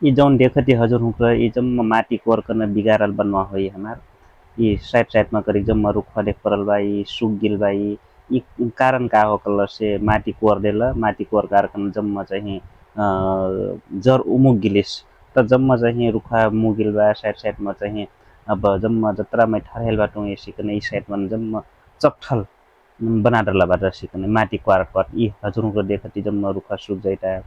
ये जौन देखती हजुर हुँक्र ये जम्मा माटी कोर करना बिगारल बनवा होई हमार ये साइड साइड में करी जम्मा रुखवा देख परल बा ये सूख गिल बा ये कारण का हो कल से माटी कोर देला माटी कोर कारकन जम्मा चाहिँ जर उमुक गिलिस त जम्मा चाहिँ रुखा मुगिल बा साइड साइड में चाहिँ अब जम्मा जत्रा में ठहरेल बाटो ये सिकन ई साइड में जम्मा चपठल बना डरला बाटा सिकन माटी क्वार क्वार ई हजुर को देखती जम्मा रुखा सूख जाइता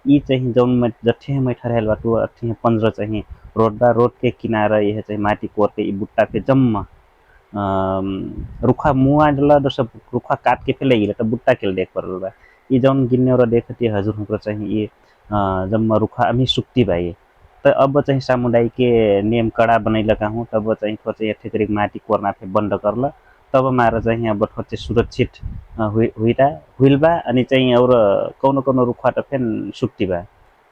ई चाहिँ जौन में जठे में ठहरेल बाटो अठे 15 चाहिँ रोड बा रोड के किनारा यह चाहिँ माटी कोर के ई बुट्टा के जम्मा रुखा मुआ डला दस रुखा काट के फेले गिला त बुट्टा के देख परल बा ई जौन गिन्ने और देखती हजुर को चाहिँ ई जम्मा रुखा अमी सुक्ति भाई त अब चाहिँ समुदाय के नियम कड़ा बनैलका हूँ तब चाहिँ खोचे ठेकरिक माटी कोर्ना फे बन्द करला तब मार चाहिँ अब खोचे सुरक्षित हुइल बा अनि चाहिँ और कौनो कौनो रुखा त फेन सुक्ति बा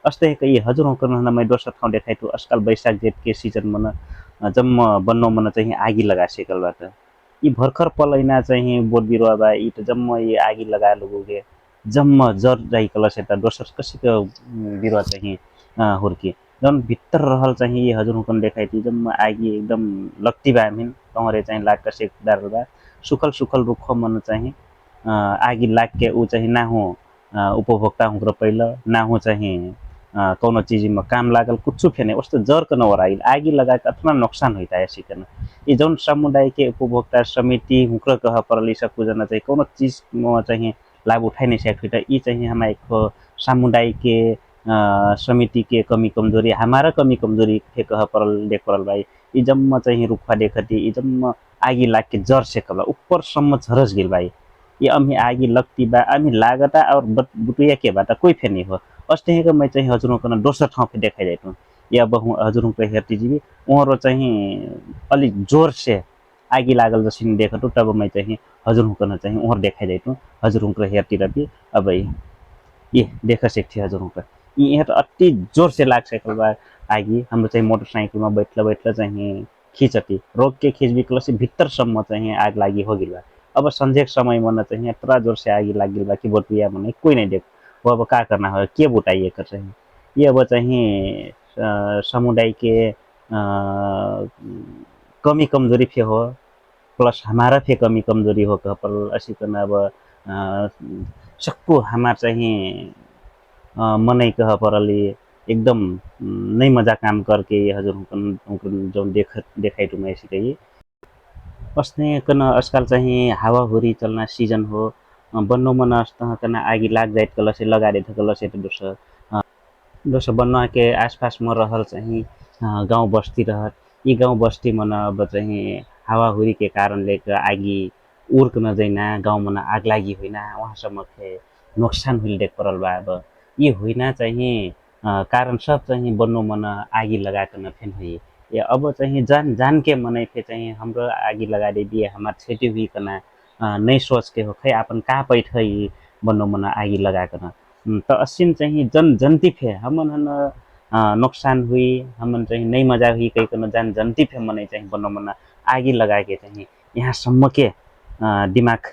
अस्ते कई हजुर करना मैं दोसर ठाउँ देखाइ तु आजकल बैशाख जेठ के सीजन मन जम्म बन्नो मन चाहिँ आगी लगा सेकल बाट यी भर्खर पलैना चाहिँ बोट बिरुवा बा यी त जम्म यी आगी लगा लोगोगे जम्म जर जाइकल सेता दोसर कसिको बिरुवा चाहिँ हुर्की जौन भित्र रहल चाहिँ हजुर कन देखाइती जम्मा आगी एकदम लक्ति बा मिन तहरे चाहिँ लाग सेक डारल बा सुखल सुखल रुख मन चाहिँ आगी लाग के ऊ चाहिँ ना हो उपभोक्ता हुँक्र पहिला ना हो चाहिँ कौनो चीज में काम लागल कुछ फेने उस्तो जर कन ओराइल आगी लगा के अतना नुकसान होइता है सिकन ये जौन समुदाय के उपभोक्ता समिति हुँक्र कह परल सब जना चाहिँ कौनो चीज में चाहिँ लाभ उठाइ नहीं सकता ये चाहिँ हम एक समुदाय के समिति के कमी कमजोरी हमारा कमी कमजोरी के कह परल देख परल भाई ये जम्मा चाहिँ रुखा देखती ये जम्मा आगी लाग के जर सेकल ऊपर सम्म झरस गिल भाई ये अमी आगी लगती बा अमी लागता और बुटुया के बाता कोई फेर नहीं हो अस्ते को मैं चाहिँ हजुरों को दोसर ठाउँ पे देखाइ जाइतु या अब हजुरों को हेर्ती जीवी उहाँरो चाहिँ अलिक जोर से आगी लागल जसिन देखतु तब मैं चाहिँ हजुरों को चाहिँ उहाँर देखाइ जाइतु हजुरों को हेर्ती रबी अब ये देख सकती हजुरों को यहाँ तो अति जोर से लाग सकल बा आगी हाम्रो चाहिँ मोटरसाइकल में बैठला चाहिँ खींचती रोक के खींच बिकल से भीतर सम्म चाहिँ आग लागी हो गिल बा अब संजेक समय मन चाहिँ इतना जोर से आगी लाग गिल बा कि बोटुया मन कोई नहीं देख वो अब का करना है के बुटाइए कर चाहिए ये अब चाहिए समुदाय के कमी कमजोरी फे हो प्लस हमारा फे कमी कमजोरी हो कह पर असी करना अब सक्कु हमार चाहिए मनै कह परली एकदम नहीं मजा काम करके हजुर जो देखाइ टुमा ऐसी कही अस्ने कन आजकल चाहिँ हावाहुरी चल्ना सीजन हो बन्नो मन अस्ता कना आगी लाग जाइत कल से लगा दे कल से दोसर बन्ना के आसपास में रहल चाहिँ गाउँ बस्ती रहत यी गाउँ बस्ती मन अब चाहिँ हावाहुरी के कारण लेकर आगी उर्क न जैना गाउँ मन आग लागी होइना वहाँसम्म के नोक्सान हुइल देख परल बा अब ये होइना चाहिँ कारण सब चाहिँ बन्नो मन आगी लगाकर फेन हुई या अब चाहिँ जान के मनै फे चाहिँ हाम्रो आगी लगा दे दिए हमार क्षति हुई कना नहीं सोच के हो खै अपन का पैठ बन्नो मन आगी लगाकर त असिन चाहिँ जनती फे हमन नुकसान हुई हमन चाहिँ नहीं मजा हुई कहीं कन जनती फे मनै चाहिँ बन्नो मन आगी लगा के चाहिँ यहाँ सम्म के दिमाग